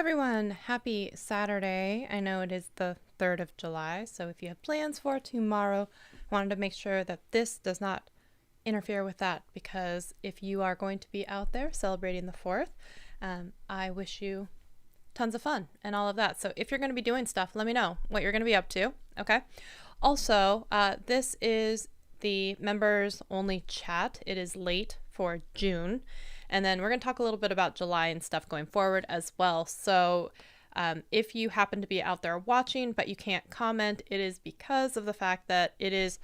everyone, happy Saturday. I know it is the 3rd of July, so if you have plans for tomorrow, I wanted to make sure that this does not interfere with that, because if you are going to be out there celebrating the 4th, I wish you tons of fun and all of that. So if you're going to be doing stuff, let me know what you're going to be up to, okay? Also, this is the members only chat. It is late for June. And then we're going to talk a little bit about July and stuff going forward as well. So if you happen to be out there watching, but you can't comment, it is because of the fact that it is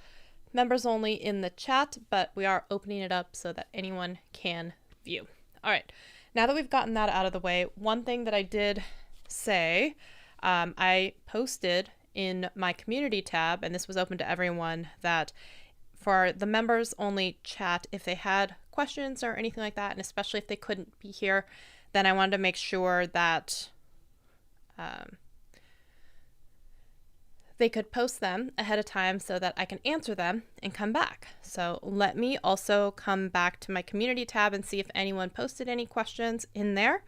members only in the chat, but we are opening it up so that anyone can view. All right. Now that we've gotten that out of the way, one thing that I did say, I posted in my community tab, and this was open to everyone, that for the members only chat, if they had questions or anything like that, and especially if they couldn't be here, then I wanted to make sure that they could post them ahead of time so that I can answer them and come back. So let me also come back to my community tab and see if anyone posted any questions in there.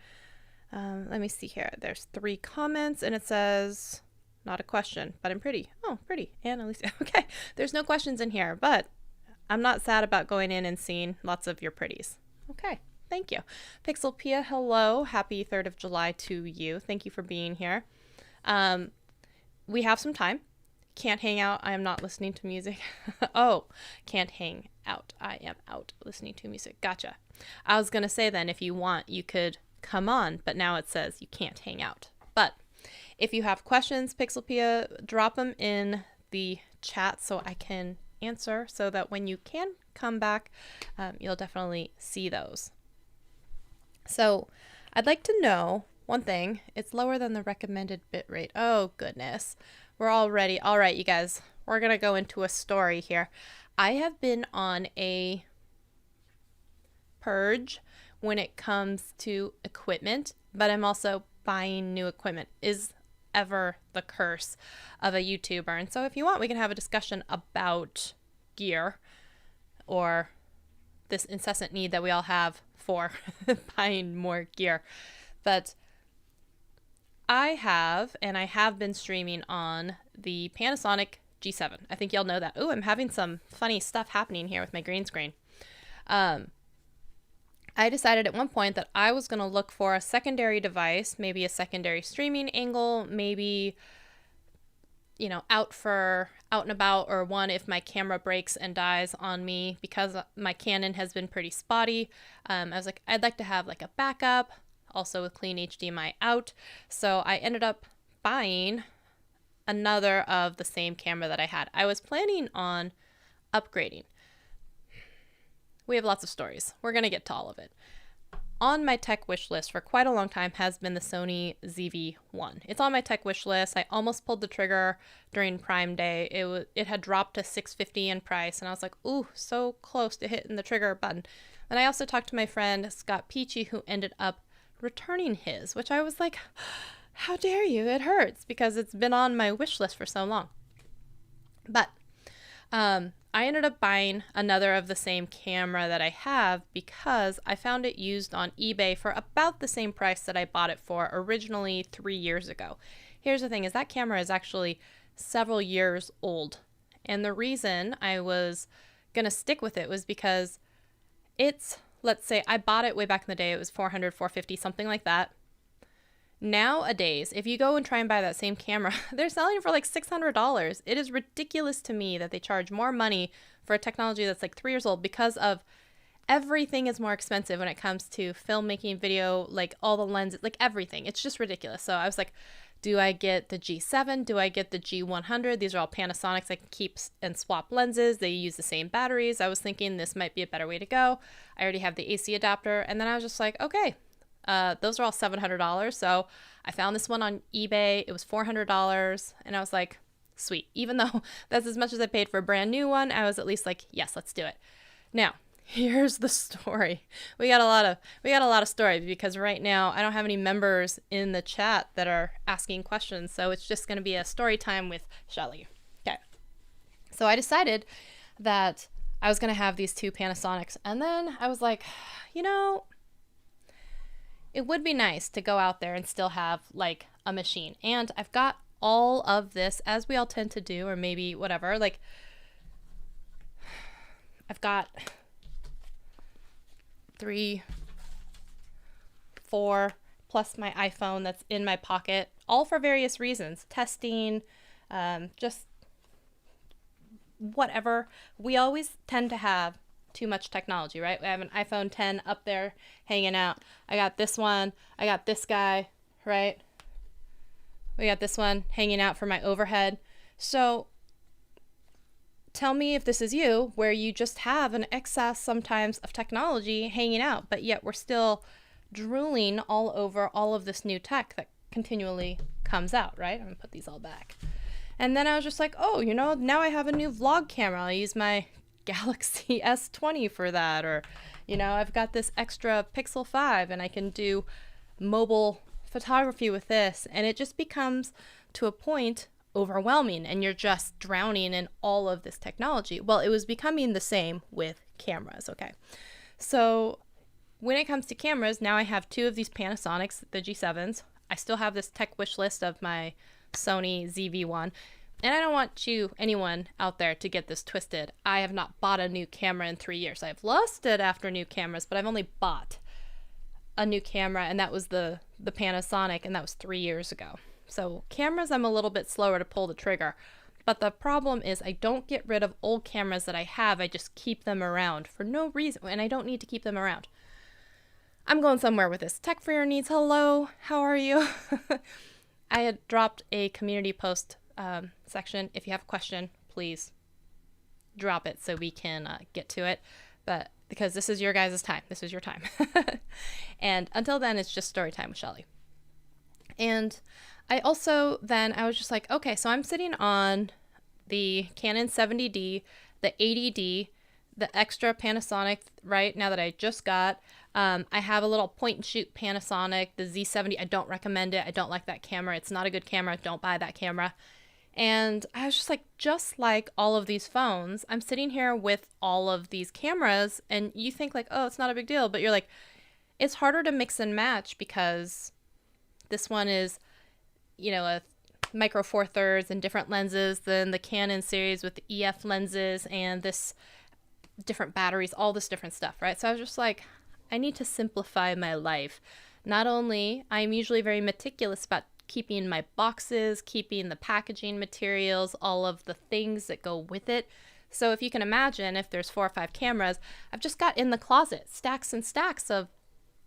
Let me see here. There's 3 comments and it says, not a question, but I'm pretty. Oh, pretty. And Alicia. Okay. There's no questions in here, but I'm not sad about going in and seeing lots of your pretties. Okay. Thank you. Pixel Pia, hello. Happy 3rd of July to you. Thank you for being here. We have some time. Can't hang out. I am not listening to music. Oh, can't hang out. I am out listening to music. Gotcha. I was going to say then, if you want, you could come on, but now it says you can't hang out. But if you have questions, Pixel Pia, drop them in the chat so I can answer, so that when you can come back, you'll definitely see those. So I'd like to know one thing. It's lower than the recommended bitrate. Oh, goodness. We're all ready. All right, you guys, we're going to go into a story here. I have been on a purge when it comes to equipment, but I'm also buying new equipment. Is ever the curse of a YouTuber. And so if you want, we can have a discussion about gear, or this incessant need that we all have for buying more gear. But I have been streaming on the Panasonic G7. I think y'all know that. Ooh, I'm having some funny stuff happening here with my green screen. I decided at one point that I was going to look for a secondary device, maybe a secondary streaming angle, maybe, you know, out and about, or one if my camera breaks and dies on me, because my Canon has been pretty spotty. I was like, I'd like to have like a backup, also with clean HDMI out. So I ended up buying another of the same camera that I had. I was planning on upgrading. We have lots of stories. We're going to get to all of it. On my tech wish list for quite a long time has been the Sony ZV-1. It's on my tech wish list. I almost pulled the trigger during Prime Day. It had dropped to $650 in price, and I was like, ooh, so close to hitting the trigger button. And I also talked to my friend Scott Peachy, who ended up returning his, which I was like, how dare you? It hurts, because it's been on my wish list for so long. But I ended up buying another of the same camera that I have, because I found it used on eBay for about the same price that I bought it for originally 3 years ago. Here's the thing, is that camera is actually several years old. And the reason I was going to stick with it was because it's, let's say I bought it way back in the day, it was $400, $450, something like that. Nowadays, if you go and try and buy that same camera, they're selling it for like $600. It is ridiculous to me that they charge more money for a technology that's like 3 years old, because of everything is more expensive when it comes to filmmaking, video, like all the lenses, like everything. It's just ridiculous. So I was like, do I get the G7? Do I get the G100? These are all Panasonics. I can keep and swap lenses. They use the same batteries. I was thinking this might be a better way to go. I already have the AC adapter. And then I was just like, okay. Those are all $700. So I found this one on eBay. It was $400. And I was like, sweet. Even though that's as much as I paid for a brand new one, I was at least like, yes, let's do it. Now, here's the story. We got a lot of stories, because right now I don't have any members in the chat that are asking questions. So it's just going to be a story time with Shelly. Okay. So I decided that I was going to have these 2 Panasonics. And then I was like, you know, it would be nice to go out there and still have like a machine. And I've got all of this, as we all tend to do, or maybe whatever, like I've got 3, 4 plus my iPhone that's in my pocket, all for various reasons, testing, just whatever. We always tend to have too much technology, right? I have an iPhone 10 up there hanging out. I got this one. I got this guy, right? We got this one hanging out for my overhead. So tell me if this is you, where you just have an excess sometimes of technology hanging out, but yet we're still drooling all over all of this new tech that continually comes out, right? I'm gonna put these all back. And then I was just like, oh, you know, now I have a new vlog camera. I'll use my Galaxy S20 for that. Or, you know, I've got this extra Pixel 5 and I can do mobile photography with this. And it just becomes, to a point, overwhelming, and you're just drowning in all of this technology. Well, it was becoming the same with cameras, okay? So when it comes to cameras, now I have 2 of these Panasonics, the G7s. I still have this tech wish list of my Sony ZV-1. And I don't want anyone out there to get this twisted. I have not bought a new camera in 3 years. I've lusted after new cameras, but I've only bought a new camera, and that was the Panasonic, and that was 3 years ago. So cameras, I'm a little bit slower to pull the trigger. But the problem is I don't get rid of old cameras that I have. I just keep them around for no reason, and I don't need to keep them around. I'm going somewhere with this. Tech for your needs. Hello, how are you? I had dropped a community post section. If you have a question, please drop it so we can get to it. But because this is your guys' time. This is your time. And until then, it's just story time with Shelly. And I was just like, okay, so I'm sitting on the Canon 70D, the 80D, the extra Panasonic, right, now that I just got. I have a little point and shoot Panasonic, the Z70. I don't recommend it. I don't like that camera. It's not a good camera. Don't buy that camera. And I was just like all of these phones, I'm sitting here with all of these cameras, and you think like, oh, it's not a big deal. But you're like, it's harder to mix and match because this one is, you know, a micro four thirds and different lenses than the Canon series with the EF lenses and this different batteries, all this different stuff, right? So I was just like, I need to simplify my life. Not only, I'm usually very meticulous about keeping my boxes, keeping the packaging materials, all of the things that go with it. So if you can imagine, if there's 4 or 5 cameras, I've just got in the closet stacks and stacks of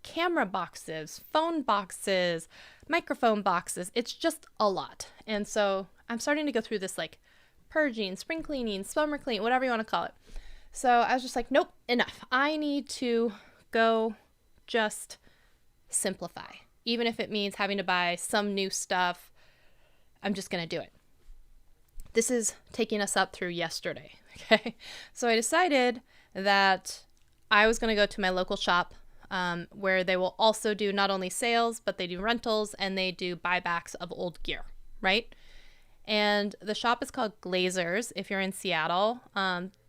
camera boxes, phone boxes, microphone boxes. It's just a lot. And so I'm starting to go through this like purging, spring cleaning, summer cleaning, whatever you want to call it. So I was just like, nope, enough. I need to go just simplify. Even if it means having to buy some new stuff, I'm just going to do it. This is taking us up through yesterday, okay? So I decided that I was going to go to my local shop where they will also do not only sales, but they do rentals and they do buybacks of old gear, right? And the shop is called Glazers if you're in Seattle.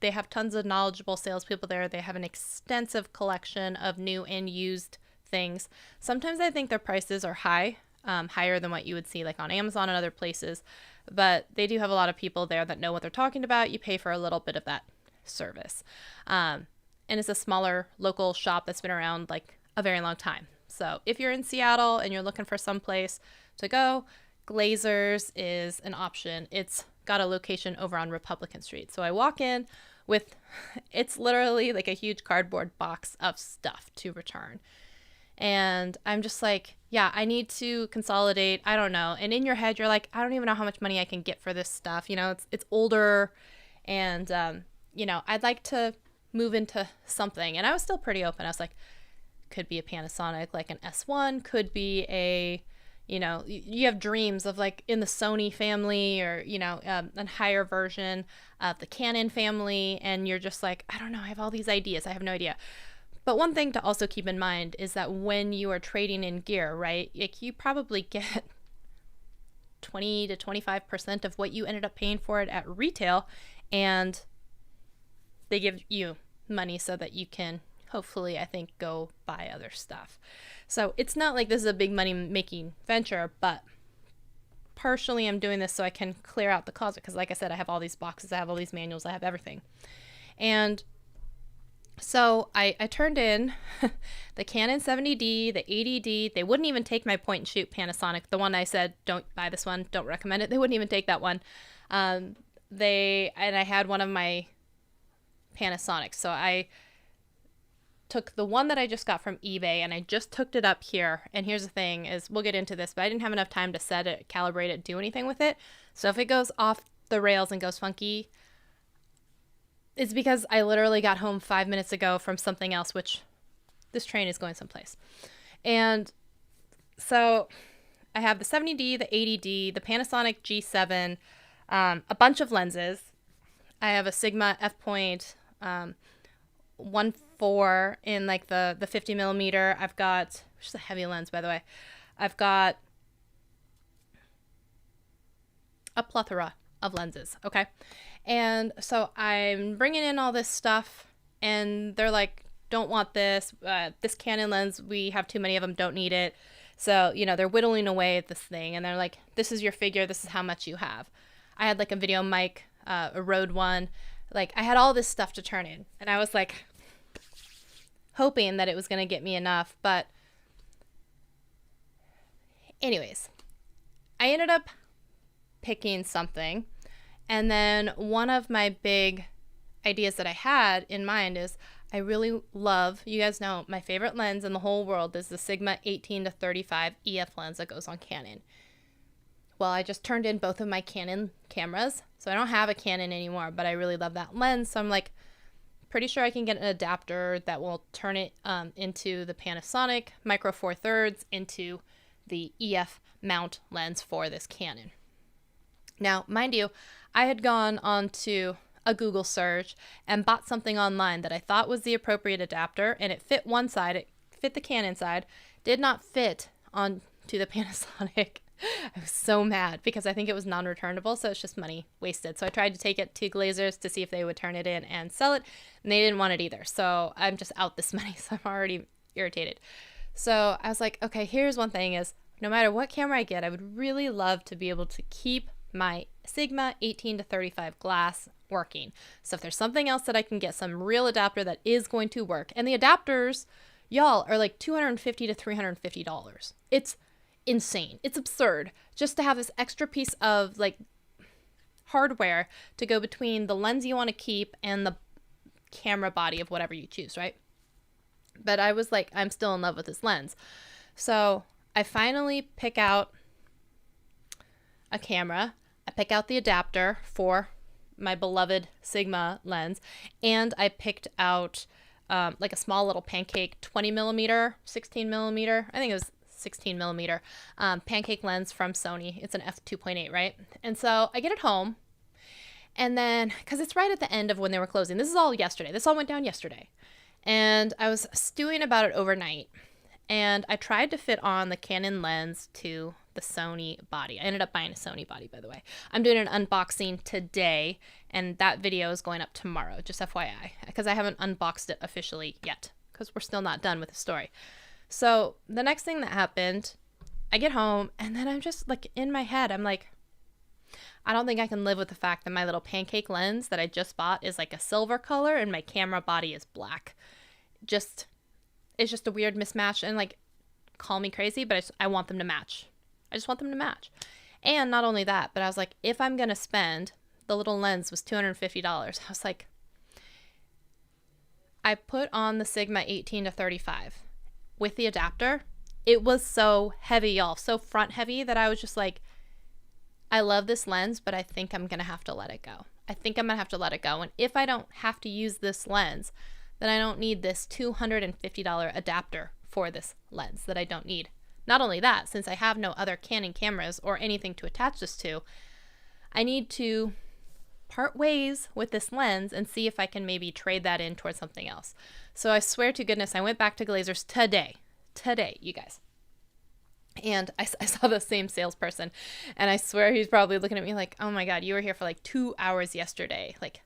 They have tons of knowledgeable salespeople there. They have an extensive collection of new and used things. Sometimes I think their prices are high, higher than what you would see like on Amazon and other places, but they do have a lot of people there that know what they're talking about. You pay for a little bit of that service. And it's a smaller local shop that's been around like a very long time. So if you're in Seattle and you're looking for some place to go, Glazers is an option. It's got a location over on Republican Street. So I walk in with, it's literally like a huge cardboard box of stuff to return. And I'm just like, yeah, I need to consolidate. I don't know. And in your head, you're like, I don't even know how much money I can get for this stuff. You know, it's older and, you know, I'd like to move into something. And I was still pretty open. I was like, could be a Panasonic, like an S1, could be a, you know, you have dreams of like in the Sony family or, you know, a higher version of the Canon family. And you're just like, I don't know. I have all these ideas. I have no idea. But one thing to also keep in mind is that when you are trading in gear, right, like you probably get 20 to 25% of what you ended up paying for it at retail, and they give you money so that you can hopefully, I think, go buy other stuff. So it's not like this is a big money making venture, but partially I'm doing this so I can clear out the closet. Because like I said, I have all these boxes, I have all these manuals, I have everything. And so I turned in the Canon 70D, the 80D. They wouldn't even take my point and shoot Panasonic. The one I said, don't buy this one, don't recommend it. They wouldn't even take that one. And I had one of my Panasonics. So I took the one that I just got from eBay and I just hooked it up here. And here's the thing is, we'll get into this, but I didn't have enough time to set it, calibrate it, do anything with it. So if it goes off the rails and goes funky, it's because I literally got home 5 minutes ago from something else, which this train is going someplace. And so I have the 70D, the 80D, the Panasonic G7, a bunch of lenses. I have a Sigma f.1.4 in like the 50 millimeter. I've got, which is a heavy lens, by the way. I've got a plethora of lenses. Okay. And so I'm bringing in all this stuff and they're like, don't want this, this Canon lens, we have too many of them, don't need it. So, they're whittling away at this thing and they're like, this is your figure, this is how much you have. I had like a video mic, a Rode one, like I had all this stuff to turn in and I was like hoping that it was going to get me enough. But anyways, I ended up picking something. And then one of my big ideas that I had in mind is I really love, you guys know, my favorite lens in the whole world is the Sigma 18-35 EF lens that goes on Canon. Well, I just turned in both of my Canon cameras, so I don't have a Canon anymore, but I really love that lens. So I'm like, pretty sure I can get an adapter that will turn it into the Panasonic Micro Four Thirds into the EF mount lens for this Canon. Now, mind you, I had gone onto a Google search and bought something online that I thought was the appropriate adapter, and it fit one side, it fit the Canon side, did not fit onto the Panasonic. I was so mad because I think it was non-returnable, so it's just money wasted. So I tried to take it to Glazers to see if they would turn it in and sell it, and they didn't want it either. So I'm just out this money, so I'm already irritated. So I was like, okay, here's one thing is, no matter what camera I get, I would really love to be able to keep my Sigma 18-35 glass working. So if there's something else that I can get, some real adapter that is going to work, and the adapters, y'all, are like $250 to $350. It's insane. It's absurd just to have this extra piece of like hardware to go between the lens you want to keep and the camera body of whatever you choose, right? But I was like, I'm still in love with this lens. So I finally pick out a camera. I pick out the adapter for my beloved Sigma lens, and I picked out like a small little pancake 20 millimeter, 16 millimeter, I think it was 16 millimeter pancake lens from Sony. It's an f2.8, right? And so I get it home, and then, because it's right at the end of when they were closing, this is all yesterday. This all went down yesterday. And I was stewing about it overnight, and I tried to fit on the Canon lens to the Sony body. I ended up buying a Sony body, by the way. I'm doing an unboxing today, and that video is going up tomorrow, just FYI, because I haven't unboxed it officially yet, because we're still not done with the story. So the next thing that happened, I get home, and then I'm just like, in my head, I'm like, I don't think I can live with the fact that my little pancake lens that I just bought is like a silver color and my camera body is black. It's just a weird mismatch, and like, call me crazy, but I want them to match. I just want them to match. And not only that, but I was like, if I'm going to spend, the little lens was $250. I was like, I put on the Sigma 18-35 with the adapter. It was so heavy, y'all, so front heavy that I was just like, I love this lens, but I think I'm going to have to let it go. I think I'm going to have to let it go. And if I don't have to use this lens, then I don't need this $250 adapter for this lens that I don't need. Not only that, since I have no other Canon cameras or anything to attach this to, I need to part ways with this lens and see if I can maybe trade that in towards something else. So I swear to goodness, I went back to Glazers today, you guys. And I saw the same salesperson, and I swear he's probably looking at me like, oh my God, you were here for like 2 hours yesterday. Like,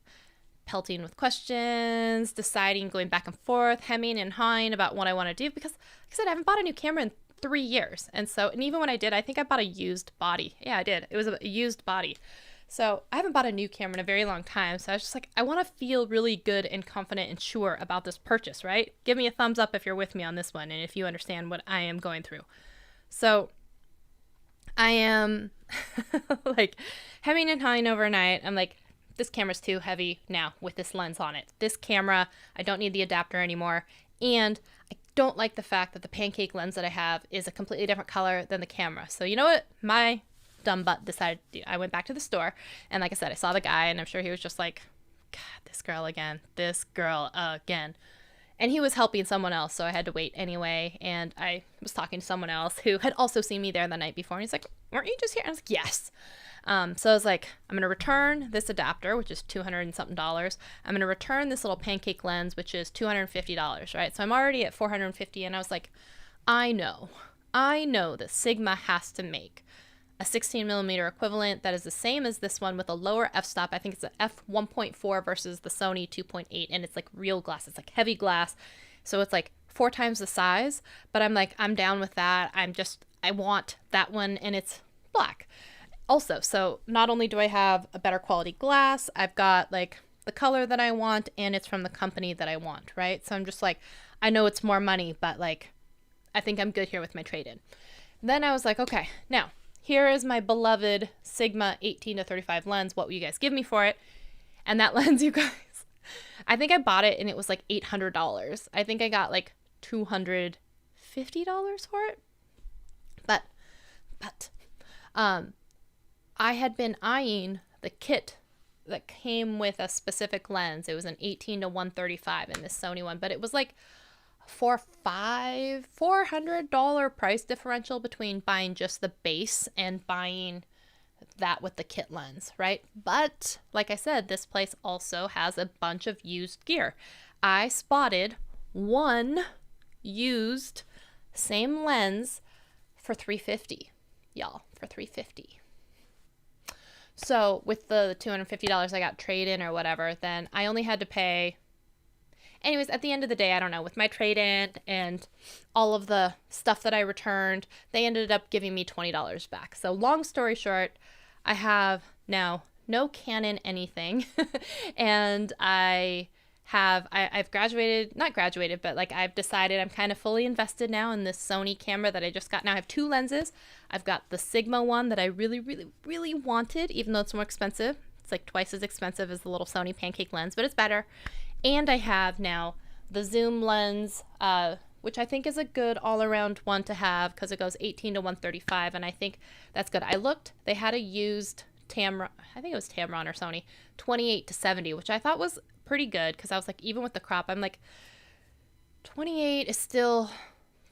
pelting with questions, deciding, going back and forth, hemming and hawing about what I want to do, because like I said, I haven't bought a new camera in 3 years. And even when I did, I think I bought a used body. Yeah, I did. It was a used body. So I haven't bought a new camera in a very long time. So I was just like, I want to feel really good and confident and sure about this purchase, right? Give me a thumbs up if you're with me on this one and if you understand what I am going through. So I am like hemming and hawing overnight. I'm like, this camera's too heavy now with this lens on it. This camera, I don't need the adapter anymore. And I don't like the fact that the pancake lens that I have is a completely different color than the camera. So you know what? My dumb butt decided to do? I went back to the store, and like I said, I saw the guy, and I'm sure he was just like, God, this girl again. And he was helping someone else, so I had to wait anyway. And I was talking to someone else who had also seen me there the night before. And he's like, weren't you just here? And I was like, yes. So I was like, I'm going to return this adapter, which is $200 and something. I'm going to return this little pancake lens, which is $250, right? So I'm already at $450. And I was like, I know that Sigma has to make a 16 millimeter equivalent that is the same as this one with a lower f-stop. I think it's a f1.4 versus the Sony 2.8, and it's like real glass. It's like heavy glass. So it's like 4 times the size, but I'm like, I'm down with that. I want that one, and it's black. Also, so not only do I have a better quality glass, I've got like the color that I want, and it's from the company that I want, right? So I'm just like, I know it's more money, but like, I think I'm good here with my trade-in. Then I was like, okay, now, here is my beloved Sigma 18 to 35 lens. What will you guys give me for it? And that lens, you guys, I think I bought it and it was like $800. I think I got like $250 for it. But I had been eyeing the kit that came with a specific lens. It was an 18 to 135 in this Sony one, but it was like $400 price differential between buying just the base and buying that with the kit lens, right? But like I said, this place also has a bunch of used gear. I spotted one used same lens for $350, y'all, for $350. So with the $250 I got trade-in or whatever, then I only had to pay. Anyways, at the end of the day, I don't know, with my trade-in and all of the stuff that I returned, they ended up giving me $20 back. So long story short, I have now no Canon anything. And I've graduated, not graduated, but like I've decided I'm kind of fully invested now in this Sony camera that I just got. Now I have 2 lenses. I've got the Sigma one that I really, really, really wanted, even though it's more expensive. It's like twice as expensive as the little Sony pancake lens, but it's better. And I have now the zoom lens, which I think is a good all-around one to have because it goes 18 to 135, and I think that's good. I looked, they had a used Tamron, I think it was Tamron or Sony, 28 to 70, which I thought was pretty good because I was like, even with the crop, I'm like, 28 is still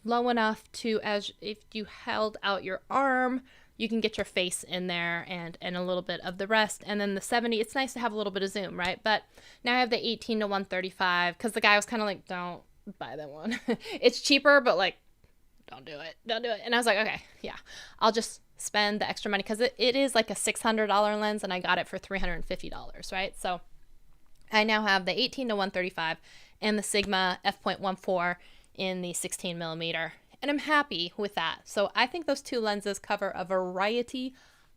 low enough to, as if you held out your arm, you can get your face in there and a little bit of the rest. And then the 70, it's nice to have a little bit of zoom, right? But now I have the 18 to 135 because the guy was kind of like, don't buy that one. It's cheaper, but like, don't do it. And I was like, okay, yeah, I'll just spend the extra money because it is like a $600 lens and I got it for $350, right? So I now have the 18 to 135 and the Sigma f.14 in the 16 millimeter. And I'm happy with that. So I think those 2 lenses cover a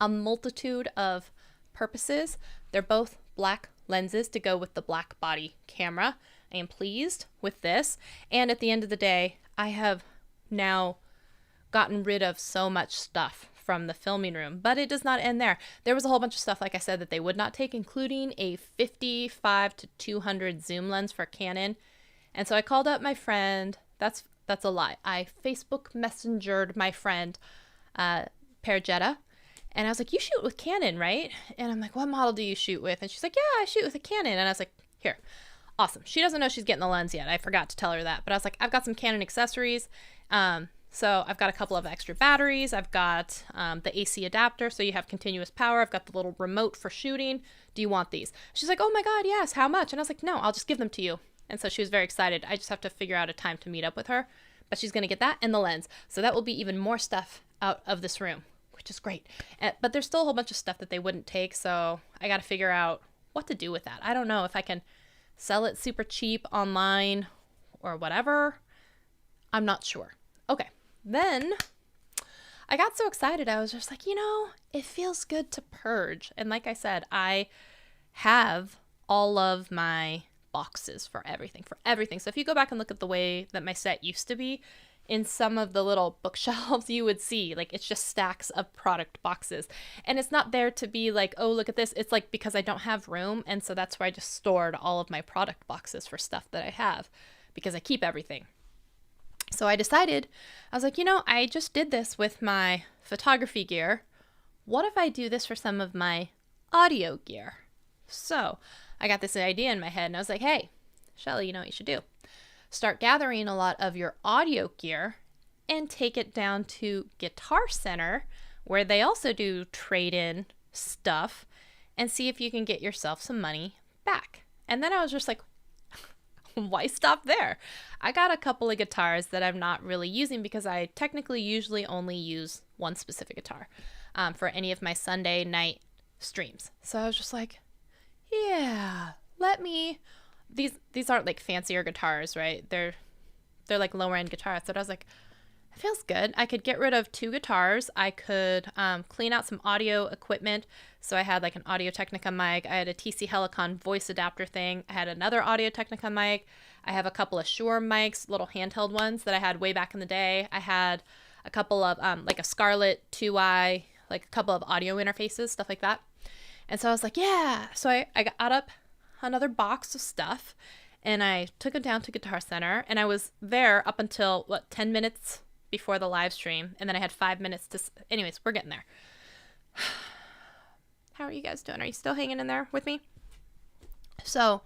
multitude of purposes. They're both black lenses to go with the black body camera. I am pleased with this. And at the end of the day, I have now gotten rid of so much stuff from the filming room, but it does not end there. There was a whole bunch of stuff, like I said, that they would not take, including a 55 to 200 zoom lens for Canon. And so I called up my friend. That's a lie. I Facebook messengered my friend, Perjetta, and I was like, you shoot with Canon, right? And I'm like, what model do you shoot with? And she's like, yeah, I shoot with a Canon. And I was like, here, awesome. She doesn't know she's getting the lens yet. I forgot to tell her that. But I was like, I've got some Canon accessories. So I've got a couple of extra batteries. I've got the AC adapter, so you have continuous power. I've got the little remote for shooting. Do you want these? She's like, oh my God, yes. How much? And I was like, no, I'll just give them to you. And so she was very excited. I just have to figure out a time to meet up with her. But she's going to get that and the lens. So that will be even more stuff out of this room, which is great. But there's still a whole bunch of stuff that they wouldn't take. So I got to figure out what to do with that. I don't know if I can sell it super cheap online or whatever. I'm not sure. Okay. Then I got so excited. I was just like, it feels good to purge. And like I said, I have all of my boxes for everything. So if you go back and look at the way that my set used to be, in some of the little bookshelves, you would see like it's just stacks of product boxes. And it's not there to be like, oh, look at this. It's like because I don't have room. And so that's why I just stored all of my product boxes for stuff that I have, because I keep everything. So I decided, I was like, I just did this with my photography gear. What if I do this for some of my audio gear? So I got this idea in my head and I was like, hey, Shelly, you know what you should do? Start gathering a lot of your audio gear and take it down to Guitar Center, where they also do trade-in stuff, and see if you can get yourself some money back. And then I was just like, why stop there? I got a couple of guitars that I'm not really using because I technically usually only use one specific guitar for any of my Sunday night streams. So I was just like, yeah, these aren't like fancier guitars, right? They're like lower end guitars. So I was like, it feels good. I could get rid of 2 guitars. I could clean out some audio equipment. So I had like an Audio-Technica mic. I had a TC Helicon voice adapter thing. I had another Audio-Technica mic. I have a couple of Shure mics, little handheld ones that I had way back in the day. I had a couple of like a Scarlett 2i, like a couple of audio interfaces, stuff like that. And so I was like, yeah. So I got up another box of stuff and I took it down to Guitar Center, and I was there up until 10 minutes before the live stream, and then I had 5 minutes to anyways, we're getting there. How are you guys doing? Are you still hanging in there with me? So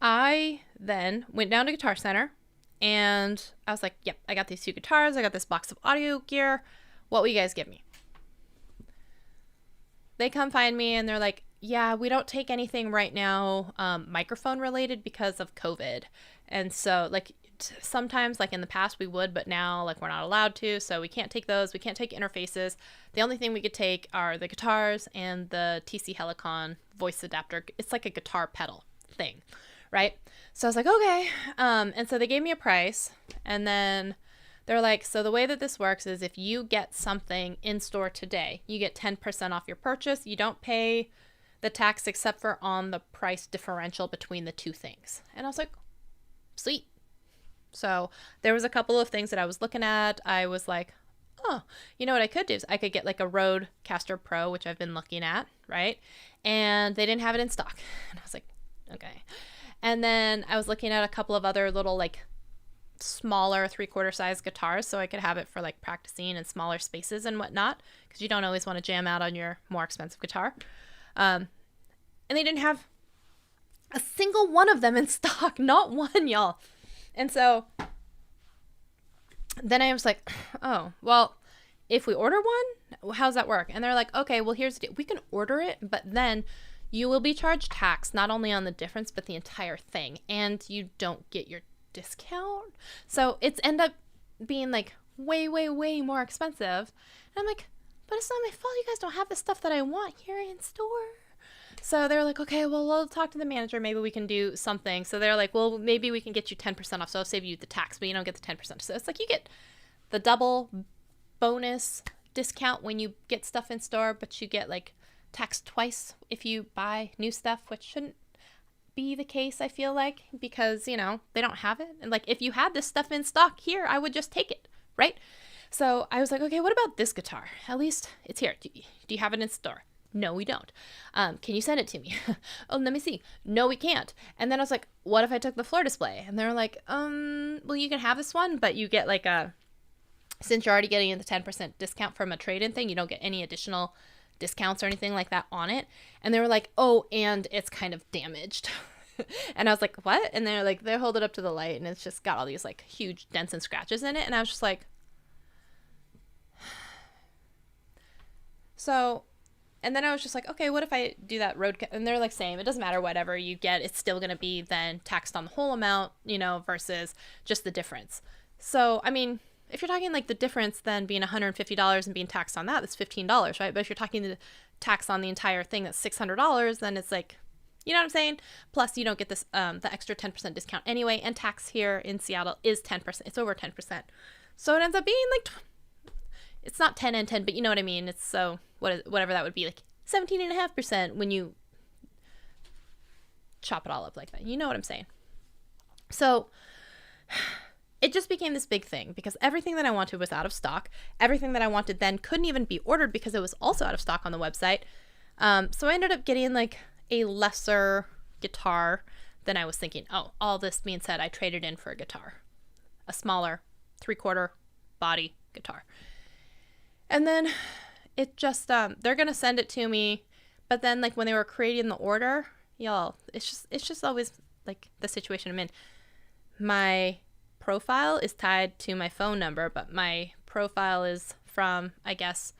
I then went down to Guitar Center and I was like, yep, I got these 2 guitars, I got this box of audio gear, what will you guys give me? They come find me and they're like, yeah, we don't take anything right now microphone related because of COVID. And so like sometimes like in the past we would, but now like we're not allowed to. So we can't take those. We can't take interfaces. The only thing we could take are the guitars and the TC Helicon voice adapter. It's like a guitar pedal thing, right? So I was like, okay. And so they gave me a price, and then they're like, so the way that this works is if you get something in store today, you get 10% off your purchase. You don't pay the tax except for on the price differential between the 2 things. And I was like, sweet. So there was a couple of things that I was looking at. I was like, oh, you know what I could do is I could get like a Rodecaster Pro, which I've been looking at, right? And they didn't have it in stock. And I was like, okay. And then I was looking at a couple of other little like smaller 3/4 size guitars, so I could have it for like practicing in smaller spaces and whatnot, because you don't always want to jam out on your more expensive guitar. And they didn't have a single one of them in stock, not one, y'all. And so then I was like, oh, well, if we order one, how's that work? And they're like, okay, well, here's the deal. We can order it, but then you will be charged tax, not only on the difference, but the entire thing. And you don't get your discount. So it's end up being like way, way, way more expensive. And I'm like, but it's not my fault. You guys don't have the stuff that I want here in store. So they're like, okay, well, we'll talk to the manager. Maybe we can do something. So they're like, well, maybe we can get you 10% off. So I'll save you the tax, but you don't get the 10%. So it's like you get the double bonus discount when you get stuff in store, but you get like taxed twice if you buy new stuff, which shouldn't be the case, I feel like, because, you know, they don't have it. And like, if you had this stuff in stock here, I would just take it, right? So I was like, okay, what about this guitar? At least it's here. Do you have it in store? No, we don't. Can you send it to me? Oh, let me see. No, we can't. And then I was like, what if I took the floor display? And they're like, well, you can have this one, but you get like since you're already getting the 10% discount from a trade-in thing, you don't get any additional discounts or anything like that on it. And they were like, oh, and it's kind of damaged. And I was like, what? And they're like, they hold it up to the light and it's just got all these like huge dents and scratches in it. And I was just like, so, and then I was just like, okay, what if I do that road? And they're like, same, it doesn't matter, whatever you get, it's still going to be then taxed on the whole amount, you know, versus just the difference. So, I mean, if you're talking like the difference then being $150 and being taxed on that, that's $15, right? But if you're talking the tax on the entire thing, that's $600, then it's like You know what I'm saying? Plus, you don't get this the extra 10% discount anyway, and tax here in Seattle is 10%. It's over 10%. So it ends up being like, it's not 10 and 10, but you know what I mean? It's so, whatever that would be, like 17.5% when you chop it all up like that. You know what I'm saying? So it just became this big thing because everything that I wanted was out of stock. Everything that I wanted then couldn't even be ordered because it was also out of stock on the website. So I ended up getting like a lesser guitar than I was thinking. Oh, all this being said, I traded in for a guitar, a smaller 3/4 body guitar. And then it just, they're going to send it to me. But then like when they were creating the order, y'all, it's just always like the situation I'm in. My profile is tied to my phone number, but my profile is from, I guess,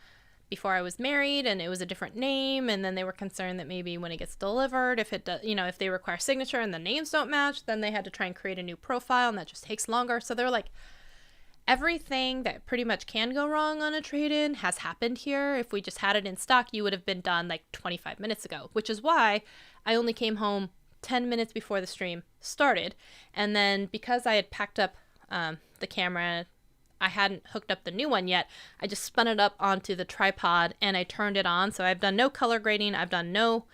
before I was married, and it was a different name, and then they were concerned that maybe when it gets delivered, if it does, you know, if they require signature and the names don't match, then they had to try and create a new profile, and that just takes longer. So they're like, everything that pretty much can go wrong on a trade-in has happened here. If we just had it in stock, you would have been done like 25 minutes ago, which is why I only came home 10 minutes before the stream started. And then because I had packed up the camera, I hadn't hooked up the new one yet. I just spun it up onto the tripod and I turned it on. So I've done no color grading. I've done no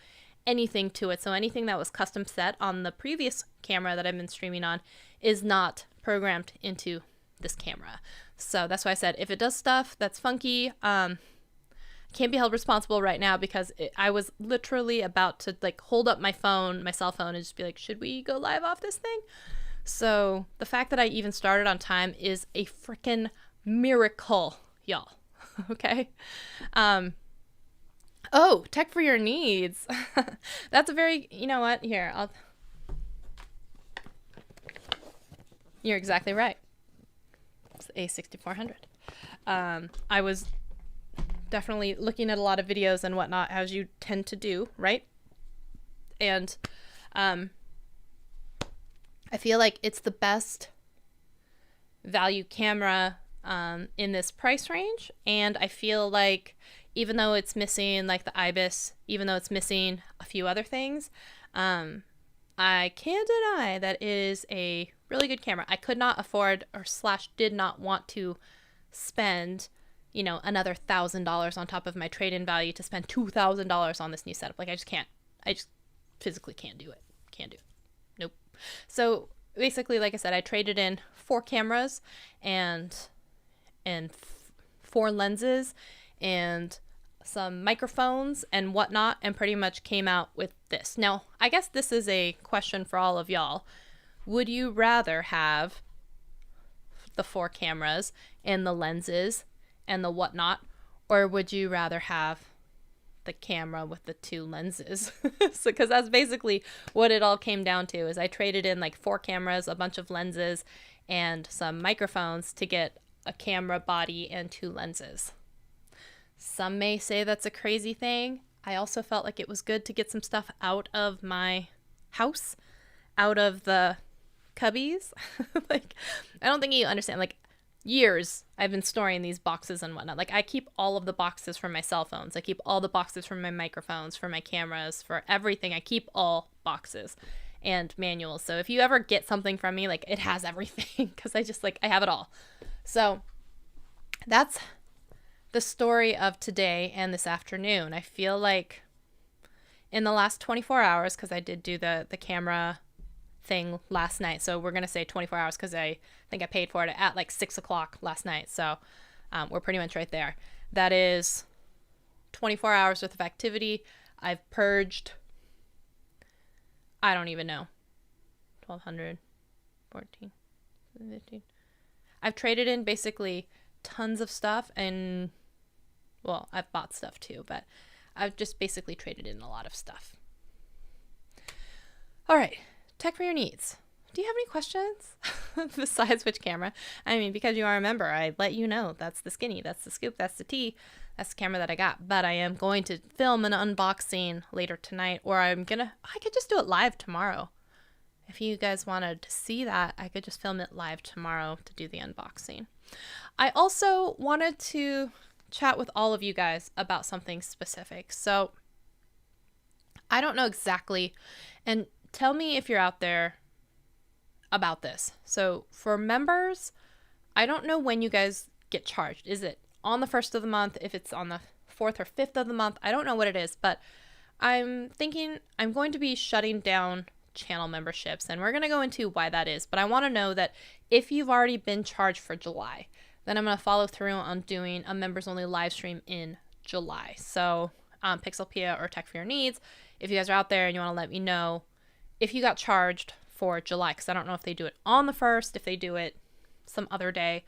anything to it. So anything that was custom set on the previous camera that I've been streaming on is not programmed into this camera. So that's why I said if it does stuff that's funky, can't be held responsible right now because I was literally about to like hold up my cell phone, and just be like, should we go live off this thing? So the fact that I even started on time is a freaking miracle, y'all. Okay. Oh, tech for your needs. That's a very, you know what? Here, you're exactly right. It's a 6400. I was definitely looking at a lot of videos and whatnot, as you tend to do, right? And I feel like it's the best value camera in this price range. And I feel like even though it's missing like the IBIS, even though it's missing a few other things, I can't deny that it is a really good camera. I could not afford or / did not want to spend, you know, another $1,000 on top of my trade-in value to spend $2,000 on this new setup. Like I just physically can't do it. Can't do it. Nope. So basically, like I said, I traded in 4 cameras and 4 lenses and some microphones and whatnot, and pretty much came out with this. Now, I guess this is a question for all of y'all. Would you rather have the 4 cameras and the lenses and the whatnot, or would you rather have the camera with the 2 lenses? So, because that's basically what it all came down to, is I traded in like 4 cameras, a bunch of lenses, and some microphones to get a camera body and 2 lenses. Some may say that's a crazy thing. I also felt like it was good to get some stuff out of my house, out of the cubbies. Like, I don't think you understand, like, years I've been storing these boxes and whatnot. Like, I keep all of the boxes for my cell phones. I keep all the boxes for my microphones, for my cameras, for everything. I keep all boxes and manuals. So if you ever get something from me, like, it has everything, because I have it all. So that's the story of today and this afternoon. I feel like in the last 24 hours, because I did do the camera thing last night, so we're going to say 24 hours because I think I paid for it at like 6 o'clock last night, so we're pretty much right there. That is 24 hours worth of activity. I've purged, I don't even know, 1,200, 14, 15. I've traded in basically tons of stuff, and well, I've bought stuff too, but I've just basically traded in a lot of stuff. All right, tech for your needs. Do you have any questions besides which camera? I mean, because you are a member, I let you know that's the Skinny, that's the Scoop, that's the T, that's the camera that I got. But I am going to film an unboxing later tonight, or I could just do it live tomorrow. If you guys wanted to see that, I could just film it live tomorrow to do the unboxing. I also wanted to chat with all of you guys about something specific. So I don't know exactly. And tell me if you're out there about this. So for members, I don't know when you guys get charged. Is it on the 1st of the month? If it's on the 4th or 5th of the month, I don't know what it is, but I'm thinking I'm going to be shutting down channel memberships, and we're going to go into why that is. But I want to know that if you've already been charged for July, then I'm going to follow through on doing a members only live stream in July. So Pixelpia or Tech for Your Needs, if you guys are out there and you want to let me know if you got charged for July, because I don't know if they do it on the 1st, if they do it some other day,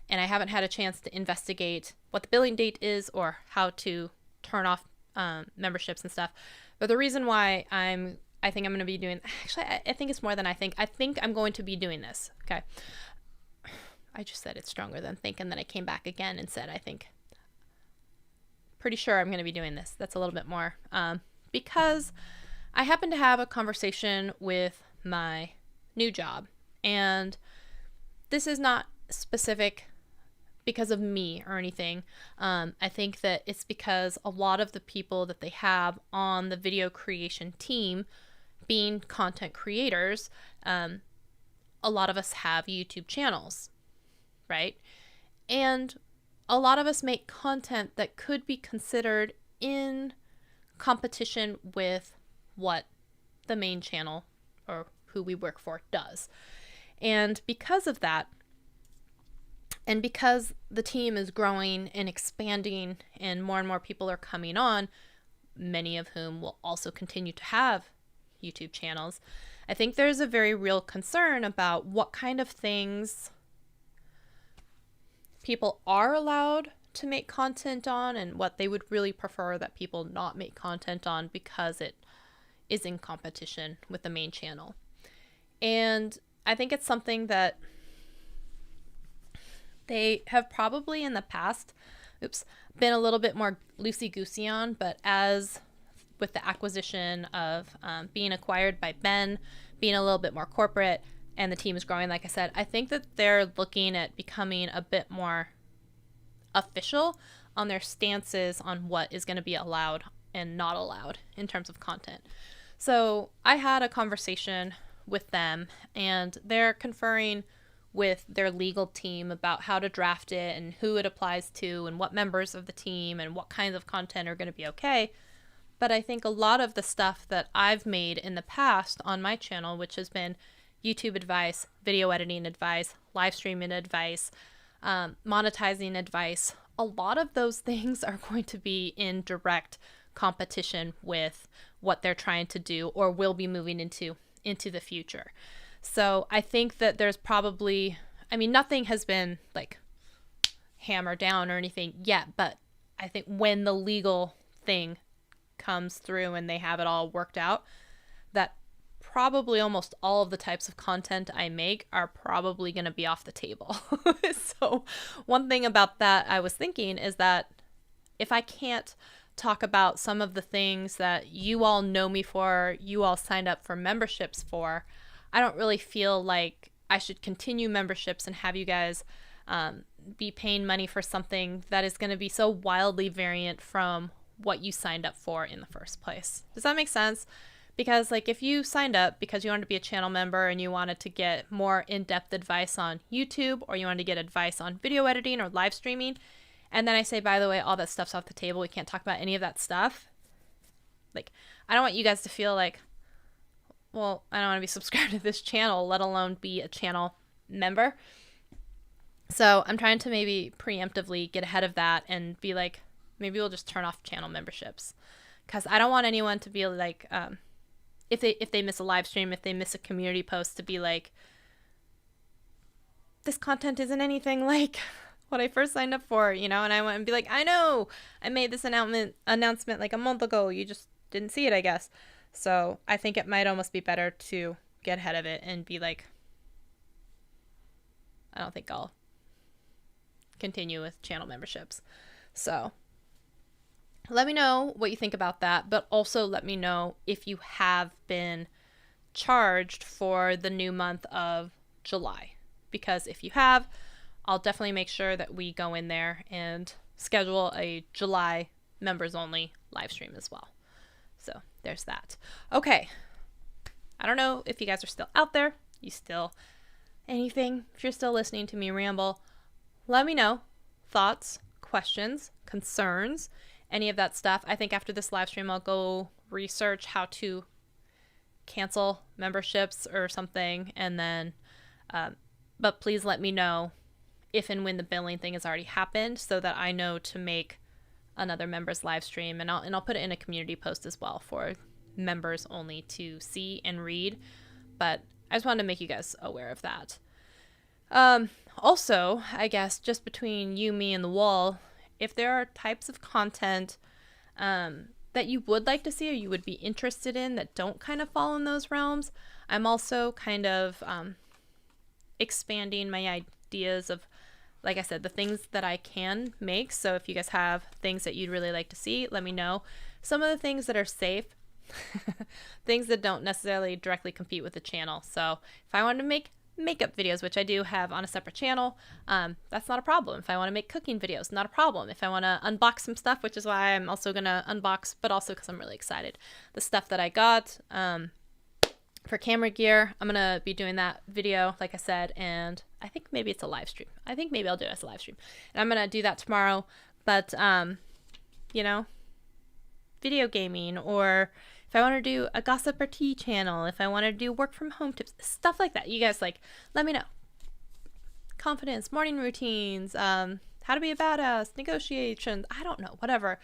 and I haven't had a chance to investigate what the billing date is or how to turn off memberships and stuff. But the reason why I think I'm going to be doing, actually, I think it's more than I think I'm going to be doing this. Okay. I just said it's stronger than think, and then I came back again and said, I think, pretty sure I'm going to be doing this. That's a little bit more, because I happened to have a conversation with my new job, and this is not specific because of me or anything. I think that it's because a lot of the people that they have on the video creation team, being content creators, a lot of us have YouTube channels, right? And a lot of us make content that could be considered in competition with what the main channel or who we work for does. And because of that, and because the team is growing and expanding and more people are coming on, many of whom will also continue to have YouTube channels, I think there's a very real concern about what kind of things people are allowed to make content on and what they would really prefer that people not make content on because it is in competition with the main channel. And I think it's something that they have probably in the past, been a little bit more loosey-goosey on, but as with the acquisition of being acquired by Ben, being a little bit more corporate, and the team is growing, like I said, I think that they're looking at becoming a bit more official on their stances on what is going to be allowed and not allowed in terms of content. So I had a conversation with them, and they're conferring with their legal team about how to draft it and who it applies to and what members of the team and what kinds of content are going to be okay. But I think a lot of the stuff that I've made in the past on my channel, which has been YouTube advice, video editing advice, live streaming advice, monetizing advice, a lot of those things are going to be in direct competition with what they're trying to do or will be moving into the future. So I think that there's probably, nothing has been like hammered down or anything yet, but I think when the legal thing comes through and they have it all worked out, that probably almost all of the types of content I make are probably going to be off the table. So one thing about that I was thinking is that if I can't talk about some of the things that you all know me for, you all signed up for memberships for, I don't really feel like I should continue memberships and have you guys be paying money for something that is going to be so wildly variant from what you signed up for in the first place. Does that make sense? Because like if you signed up because you wanted to be a channel member and you wanted to get more in-depth advice on YouTube, or you wanted to get advice on video editing or live streaming, and then I say, by the way, all that stuff's off the table, we can't talk about any of that stuff. Like, I don't want you guys to feel like, well, I don't want to be subscribed to this channel, let alone be a channel member. So I'm trying to maybe preemptively get ahead of that and be like, maybe we'll just turn off channel memberships. Because I don't want anyone to be like, if they miss a live stream, if they miss a community post, to be like, this content isn't anything like what I first signed up for, and I want to be like, I know, I made this announcement like a month ago, you just didn't see it, I guess. So I think it might almost be better to get ahead of it and be like, I don't think I'll continue with channel memberships. So let me know what you think about that, but also let me know if you have been charged for the new month of July. Because if you have, I'll definitely make sure that we go in there and schedule a July members only live stream as well. So there's that. Okay. I don't know if you guys are still out there. You still anything. If you're still listening to me ramble, let me know. Thoughts, questions, concerns, any of that stuff. I think after this live stream, I'll go research how to cancel memberships or something. And then, but please let me know if and when the billing thing has already happened so that I know to make another members live stream. And I'll put it in a community post as well for members only to see and read. But I just wanted to make you guys aware of that. Also, I guess just between you, me, and the wall, if there are types of content that you would like to see or you would be interested in that don't kind of fall in those realms, I'm also kind of expanding my ideas of, like I said, the things that I can make. So if you guys have things that you'd really like to see, let me know. Some of the things that are safe, things that don't necessarily directly compete with the channel. So if I wanted to make makeup videos, which I do have on a separate channel, that's not a problem. If I want to make cooking videos, not a problem. If I want to unbox some stuff, which is why I'm also going to unbox, but also because I'm really excited. The stuff that I got for camera gear, I'm going to be doing that video, like I said, and I think maybe it's a live stream. I think maybe I'll do it as a live stream. And I'm going to do that tomorrow, but, you know, video gaming, or if I want to do a gossip or tea channel, if I want to do work from home tips, stuff like that. You guys, like, let me know. Confidence, morning routines, how to be a badass, negotiations, I don't know, whatever.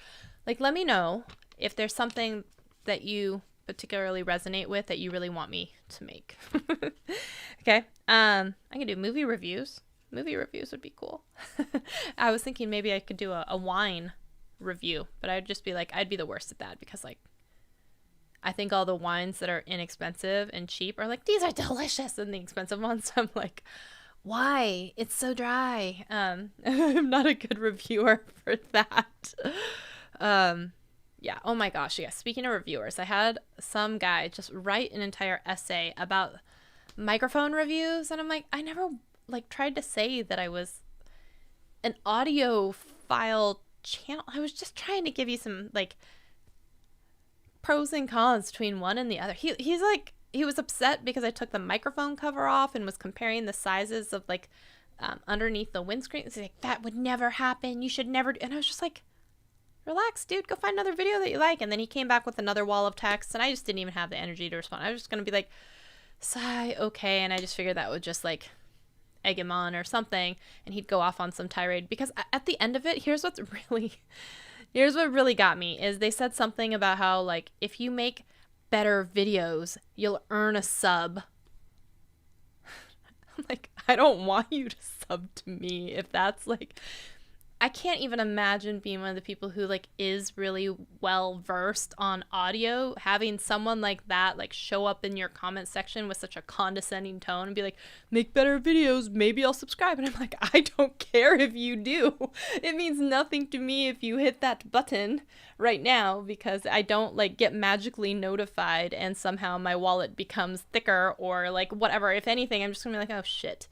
Like, let me know if there's something that you particularly resonate with that you really want me to make. Okay. I can do movie reviews. Movie reviews would be cool. I was thinking maybe I could do a wine review, but I'd just be like, I'd be the worst at that because, like, I think all the wines that are inexpensive and cheap are like, these are delicious, and the expensive ones, I'm like, why? It's so dry. I'm not a good reviewer for that. Yeah. Oh my gosh. Yeah. Speaking of reviewers, I had some guy just write an entire essay about microphone reviews, and I'm like, I never like tried to say that I was an audio file channel. I was just trying to give you some like pros and cons between one and the other. He's like, he was upset because I took the microphone cover off and was comparing the sizes of like underneath the windscreen. He's like, that would never happen. You should never do. And I was just like, relax, dude, go find another video that you like. And then he came back with another wall of text, and I just didn't even have the energy to respond. I was just going to be like, sigh, okay. And I just figured that would just like egg him on or something, and he'd go off on some tirade, because at the end of it, here's what really got me is they said something about how, like, if you make better videos, you'll earn a sub. I'm like, I don't want you to sub to me if that's like, I can't even imagine being one of the people who like is really well versed on audio, having someone like that like show up in your comment section with such a condescending tone and be like, make better videos, maybe I'll subscribe. And I'm like, I don't care if you do. It means nothing to me if you hit that button right now, because I don't like get magically notified and somehow my wallet becomes thicker or like whatever. If anything, I'm just gonna be like, oh shit.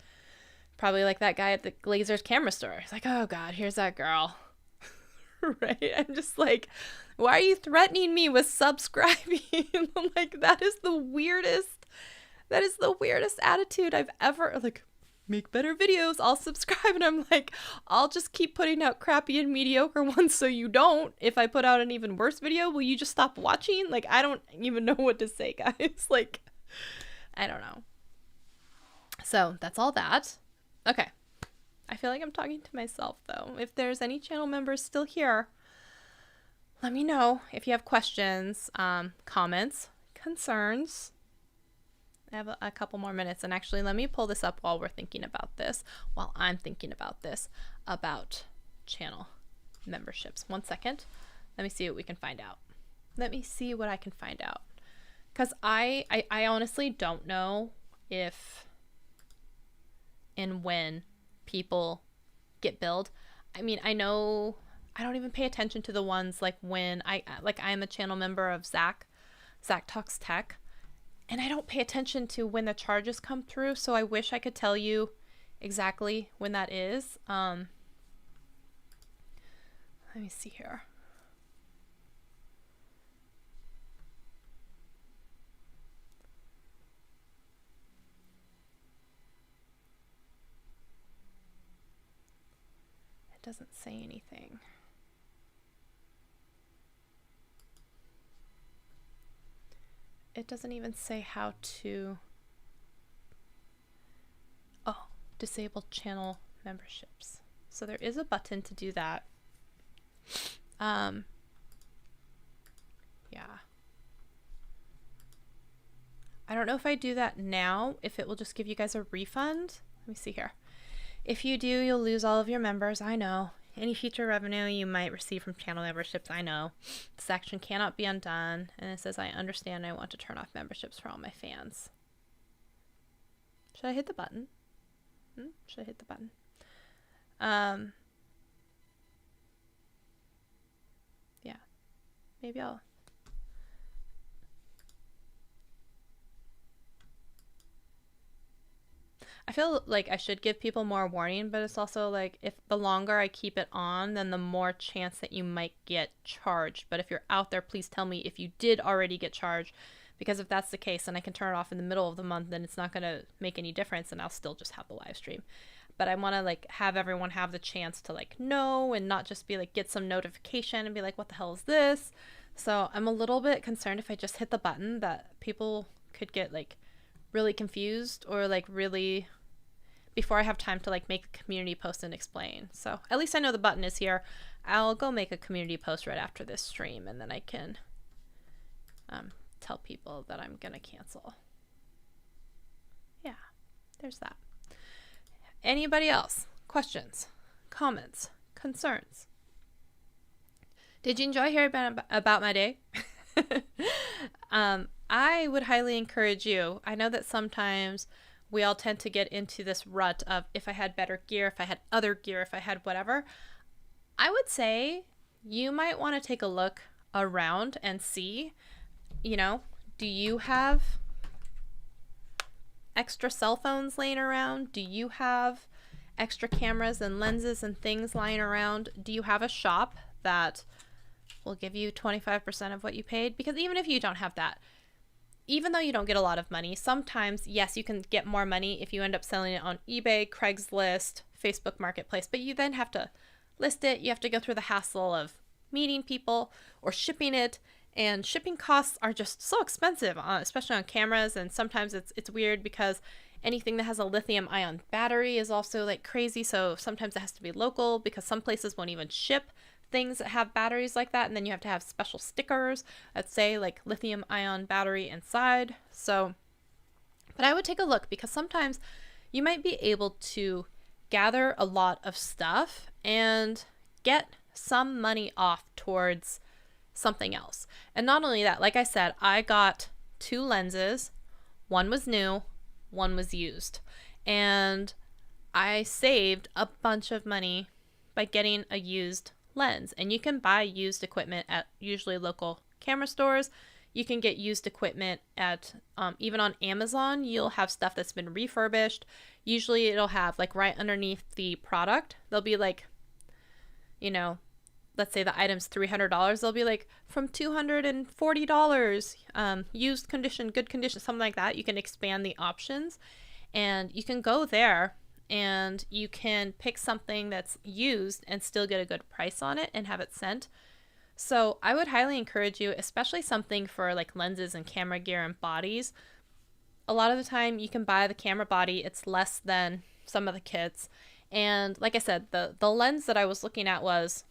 Probably like that guy at the Glazer's camera store. He's like, oh God, here's that girl. Right? I'm just like, why are you threatening me with subscribing? I'm like, that is the weirdest attitude I've ever, like, make better videos, I'll subscribe. And I'm like, I'll just keep putting out crappy and mediocre ones so you don't. If I put out an even worse video, will you just stop watching? Like, I don't even know what to say, guys. Like, I don't know. So that's all that. Okay, I feel like I'm talking to myself, though. If there's any channel members still here, let me know if you have questions, comments, concerns. I have a couple more minutes, and actually let me pull this up while I'm thinking about this, about channel memberships. 1 second. Let me see what we can find out. Let me see what I can find out. Because I honestly don't know if and when people get billed. I mean, I know I don't even pay attention to the ones like when I am a channel member of Zach Talks Tech, and I don't pay attention to when the charges come through, so I wish I could tell you exactly when that is. Let me see here. doesn't say anything. It doesn't even say how to, oh, disable channel memberships. So there is a button to do that. Yeah. I don't know if I do that now, if it will just give you guys a refund. Let me see here. If you do, you'll lose all of your members. I know. Any future revenue you might receive from channel memberships. I know. This action cannot be undone. And it says, I understand. I want to turn off memberships for all my fans. Should I hit the button? Should I hit the button? Yeah. Maybe I'll... I feel like I should give people more warning, but it's also like if the longer I keep it on, then the more chance that you might get charged. But if you're out there, please tell me if you did already get charged, because if that's the case and I can turn it off in the middle of the month, then it's not going to make any difference and I'll still just have the live stream. But I want to like have everyone have the chance to like know and not just be like get some notification and be like, what the hell is this? So I'm a little bit concerned if I just hit the button that people could get like really confused or like really... before I have time to like make a community post and explain. So at least I know the button is here. I'll go make a community post right after this stream and then I can tell people that I'm gonna cancel. Yeah, there's that. Anybody else? Questions, comments, concerns? Did you enjoy hearing about my day? I would highly encourage you. I know that sometimes we all tend to get into this rut of if I had better gear, if I had other gear, if I had whatever. I would say you might want to take a look around and see, you know, do you have extra cell phones laying around? Do you have extra cameras and lenses and things lying around? Do you have a shop that will give you 25% of what you paid? Because even if you don't have that, even though you don't get a lot of money, sometimes, yes, you can get more money if you end up selling it on eBay, Craigslist, Facebook Marketplace, but you then have to list it. You have to go through the hassle of meeting people or shipping it, and shipping costs are just so expensive, especially on cameras, and sometimes it's weird because anything that has a lithium-ion battery is also like crazy, so sometimes it has to be local because some places won't even ship things that have batteries like that, and then you have to have special stickers that say like lithium-ion battery inside. So, but I would take a look because sometimes you might be able to gather a lot of stuff and get some money off towards something else. And not only that, like I said, I got 2 lenses. One was new, one was used, and I saved a bunch of money by getting a used lens. And you can buy used equipment at usually local camera stores. You can get used equipment at even on Amazon. You'll have stuff that's been refurbished. Usually it'll have like right underneath the product, there'll be like, you know, let's say the item's $300, they'll be like from $240, used condition, good condition, something like that. You can expand the options and you can go there and you can pick something that's used and still get a good price on it and have it sent. So I would highly encourage you, especially something for like lenses and camera gear and bodies. A lot of the time you can buy the camera body. It's less than some of the kits. And like I said, the lens that I was looking at was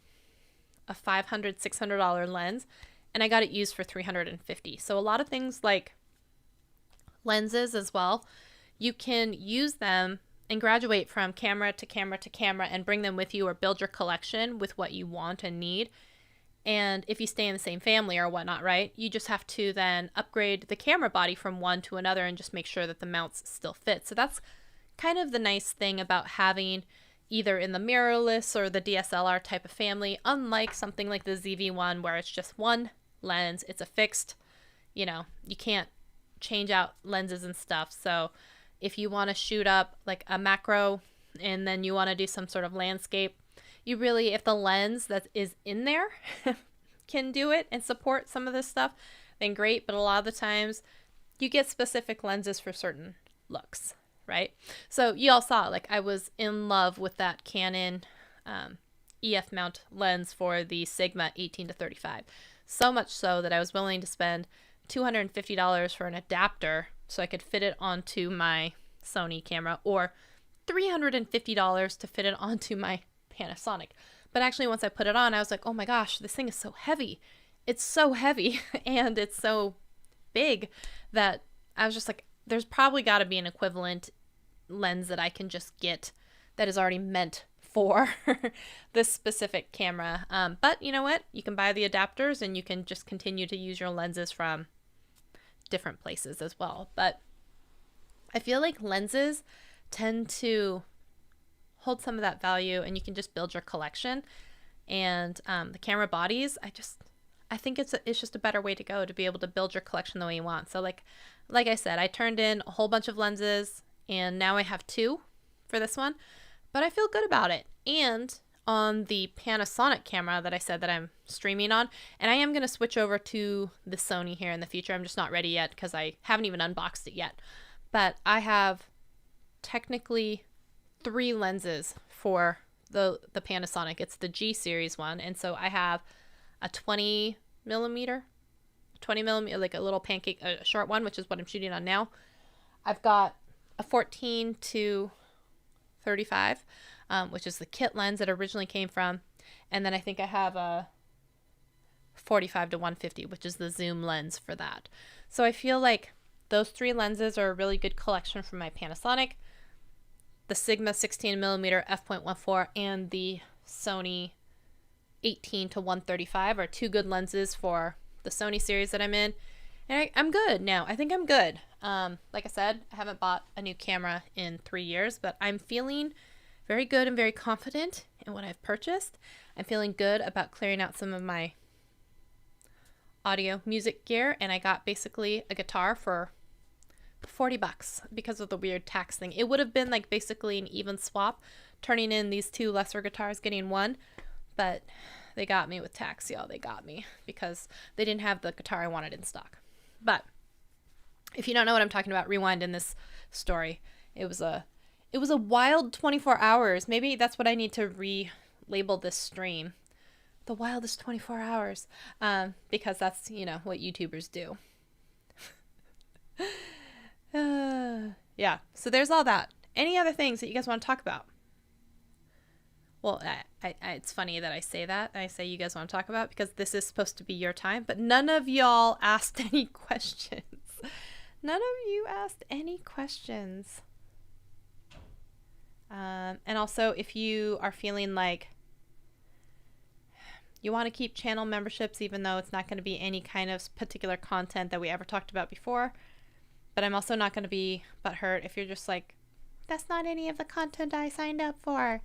a $500, $600 lens, and I got it used for $350. So a lot of things like lenses as well, you can use them and graduate from camera to camera to camera and bring them with you or build your collection with what you want and need. And if you stay in the same family or whatnot, right, you just have to then upgrade the camera body from one to another and just make sure that the mounts still fit. So that's kind of the nice thing about having either in the mirrorless or the DSLR type of family, unlike something like the ZV-1 where it's just one lens, it's a fixed, you know, you can't change out lenses and stuff. So if you want to shoot up like a macro and then you want to do some sort of landscape, you really, if the lens that is in there can do it and support some of this stuff, then great. But a lot of the times you get specific lenses for certain looks, right? So you all saw, like I was in love with that Canon EF mount lens for the Sigma 18 to 35. So much so that I was willing to spend $250 for an adapter so I could fit it onto my Sony camera, or $350 to fit it onto my Panasonic. But actually, once I put it on, I was like, oh my gosh, this thing is so heavy. It's so heavy and it's so big that I was just like, there's probably got to be an equivalent lens that I can just get that is already meant for this specific camera. But you know what? You can buy the adapters and you can just continue to use your lenses from different places as well. But I feel like lenses tend to hold some of that value, and you can just build your collection. And the camera bodies, I think it's just a better way to go, to be able to build your collection the way you want. So like I said, I turned in a whole bunch of lenses, and now I have 2 for this one, but I feel good about it. And on the Panasonic camera that I said that I'm streaming on, and I am going to switch over to the Sony here in the future. I'm just not ready yet because I haven't even unboxed it yet. But I have technically 3 lenses for the Panasonic. It's the G series one. And so I have a 20 millimeter, like a little pancake, a short one, which is what I'm shooting on now. I've got a 14 to 35, which is the kit lens that originally came from. And then I think I have a 45 to 150, which is the zoom lens for that. So I feel like those 3 lenses are a really good collection from my Panasonic. The Sigma 16 millimeter f.14 and the Sony 18 to 135 are 2 good lenses for the Sony series that I'm in. And I'm good now. I think I'm good. Like I said, I haven't bought a new camera in 3 years, but I'm feeling very good and very confident in what I've purchased. I'm feeling good about clearing out some of my audio music gear, and I got basically a guitar for $40 because of the weird tax thing. It would have been like basically an even swap, turning in these 2 lesser guitars, getting one, but they got me with tax, y'all. They got me because they didn't have the guitar I wanted in stock. But if you don't know what I'm talking about, rewind in this story. It was a wild 24 hours. Maybe that's what I need to relabel this stream. The wildest 24 hours. Because that's, what YouTubers do. Yeah, so there's all that. Any other things that you guys want to talk about? Well, it's funny that I say that. I say you guys want to talk about because this is supposed to be your time, but none of y'all asked any questions. None of you asked any questions. And also, if you are feeling like you want to keep channel memberships, even though it's not going to be any kind of particular content that we ever talked about before, but I'm also not going to be butthurt if you're just like, that's not any of the content I signed up for.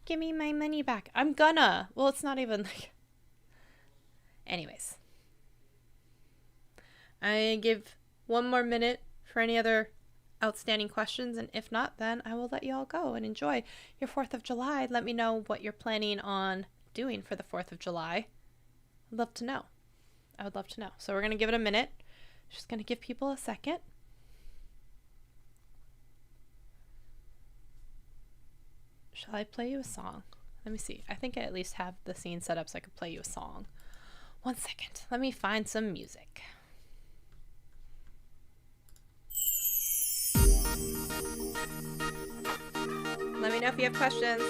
Give me my money back. I'm gonna. Well, it's not even like... Anyways. I give 1 more minute for any other outstanding questions, and if not, then I will let you all go and enjoy your 4th of July. Let me know what you're planning on doing for the 4th of July. I'd love to know. I would love to know. So we're going to give it a minute. Just going to give people a second. Shall I play you a song? Let me see. I think I at least have the scene set up so I could play you a song. 1 second. Let me find some music. Let me know if you have questions.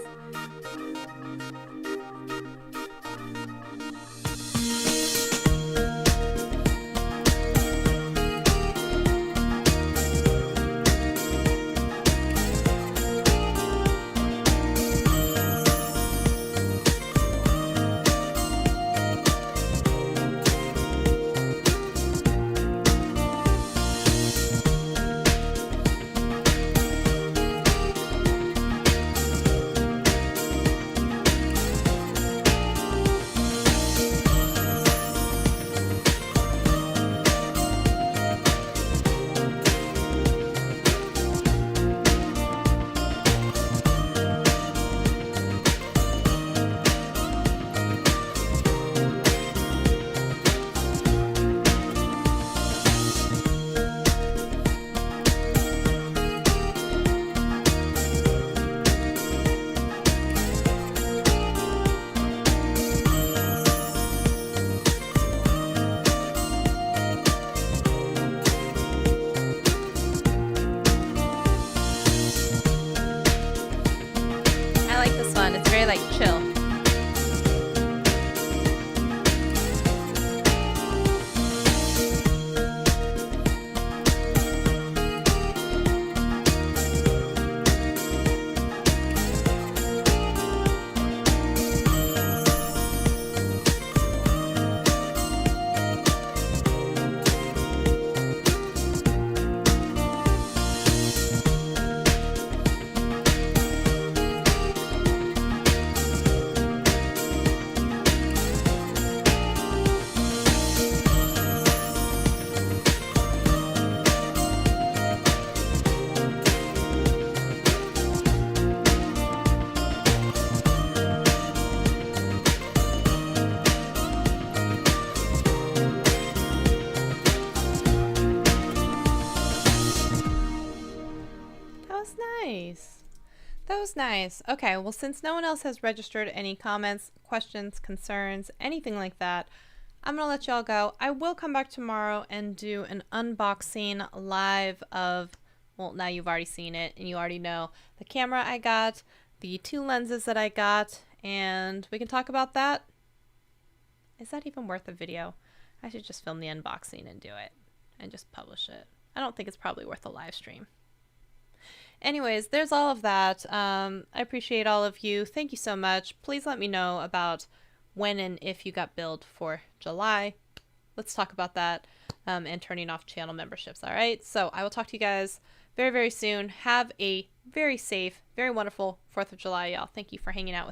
That was nice. Okay, well, since no one else has registered any comments, questions, concerns, anything like that, I'm going to let y'all go. I will come back tomorrow and do an unboxing live of, well, now you've already seen it and you already know the camera I got, the 2 lenses that I got, and we can talk about that. Is that even worth a video? I should just film the unboxing and do it and just publish it. I don't think it's probably worth a live stream. Anyways, there's all of that. I appreciate all of you. Thank you so much. Please let me know about when and if you got billed for July. Let's talk about that and turning off channel memberships. All right. So I will talk to you guys very, very soon. Have a very safe, very wonderful 4th of July, y'all. Thank you for hanging out with me.